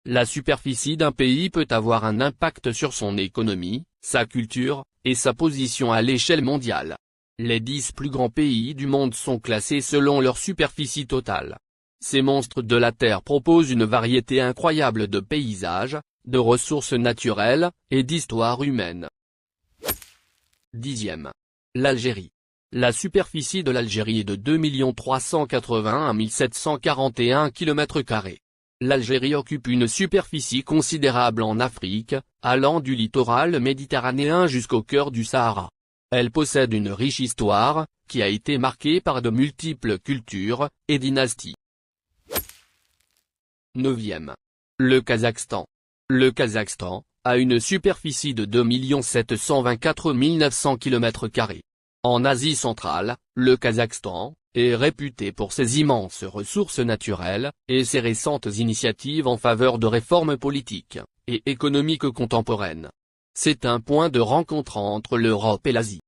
La superficie d'un pays peut avoir un impact sur son économie, sa culture, et sa position à l'échelle mondiale. Les 10 plus grands pays du monde sont classés selon leur superficie totale. Ces monstres de la Terre proposent une variété incroyable de paysages, de ressources naturelles, et d'histoires humaines. 10e. L'Algérie. La superficie de l'Algérie est de 2 381 741 km². L'Algérie occupe une superficie considérable en Afrique, allant du littoral méditerranéen jusqu'au cœur du Sahara. Elle possède une riche histoire, qui a été marquée par de multiples cultures et dynasties. 9e. Le Kazakhstan. Le Kazakhstan a une superficie de 2 724 900 km². En Asie centrale, le Kazakhstan est réputé pour ses immenses ressources naturelles, et ses récentes initiatives en faveur de réformes politiques et économiques contemporaines. C'est un point de rencontre entre l'Europe et l'Asie.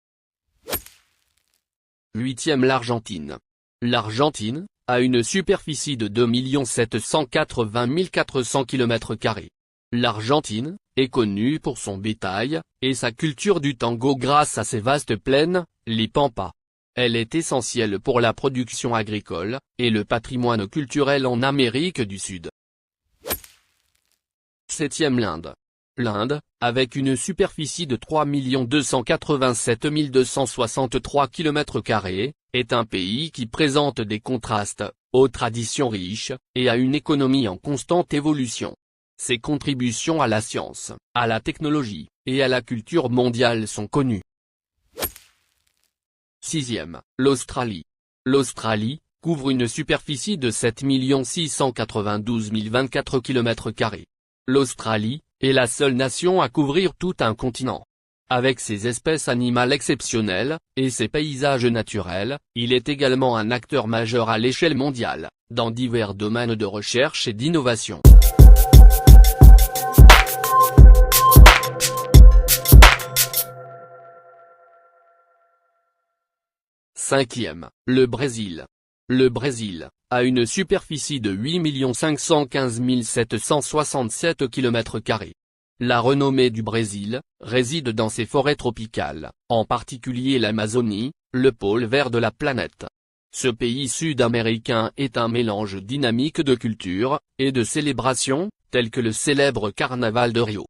8e. L'Argentine. L'Argentine a une superficie de 2 780 400 km². L'Argentine est connue pour son bétail, et sa culture du tango grâce à ses vastes plaines, les pampas. Elle est essentielle pour la production agricole, et le patrimoine culturel en Amérique du Sud. 7e. L'Inde. L'Inde, avec une superficie de 3 287 263 km², est un pays qui présente des contrastes, aux traditions riches, et à une économie en constante évolution. Ses contributions à la science, à la technologie, et à la culture mondiale sont connues. 6e. L'Australie. L'Australie couvre une superficie de 7 692 024 km². L'Australie est la seule nation à couvrir tout un continent. Avec ses espèces animales exceptionnelles, et ses paysages naturels, il est également un acteur majeur à l'échelle mondiale, dans divers domaines de recherche et d'innovation. Cinquième, le Brésil. Le Brésil a une superficie de 8 515 767 km². La renommée du Brésil réside dans ses forêts tropicales, en particulier l'Amazonie, le pôle vert de la planète. Ce pays sud-américain est un mélange dynamique de cultures et de célébrations, telles que le célèbre Carnaval de Rio.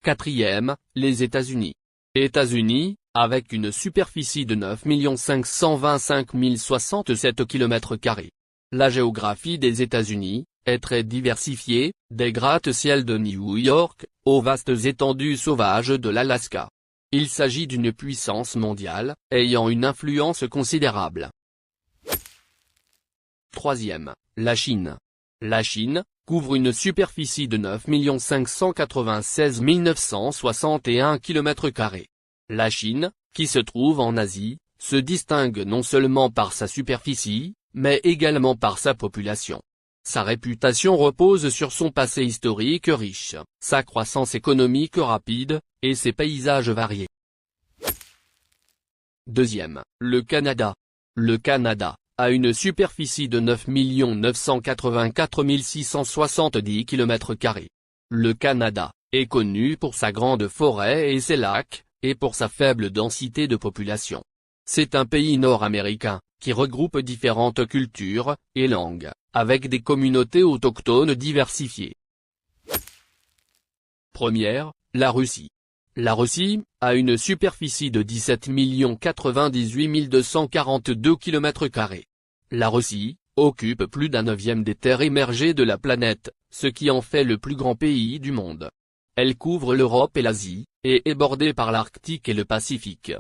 Quatrième, les États-Unis. États-Unis, avec une superficie de 9 525 067 km². La géographie des États-Unis est très diversifiée, des gratte-ciels de New York, aux vastes étendues sauvages de l'Alaska. Il s'agit d'une puissance mondiale, ayant une influence considérable. Troisième, la Chine. La Chine couvre une superficie de 9 596 961 km². La Chine, qui se trouve en Asie, se distingue non seulement par sa superficie, mais également par sa population. Sa réputation repose sur son passé historique riche, sa croissance économique rapide, et ses paysages variés. Deuxième, le Canada. Le Canada a une superficie de 9 984 670 km². Le Canada est connu pour sa grande forêt et ses lacs, et pour sa faible densité de population. C'est un pays nord-américain, qui regroupe différentes cultures et langues, avec des communautés autochtones diversifiées. Première, la Russie. La Russie a une superficie de 17 98 242 km². La Russie occupe plus d'un neuvième des terres émergées de la planète, ce qui en fait le plus grand pays du monde. Elle couvre l'Europe et l'Asie, et est bordée par l'Arctique et le Pacifique.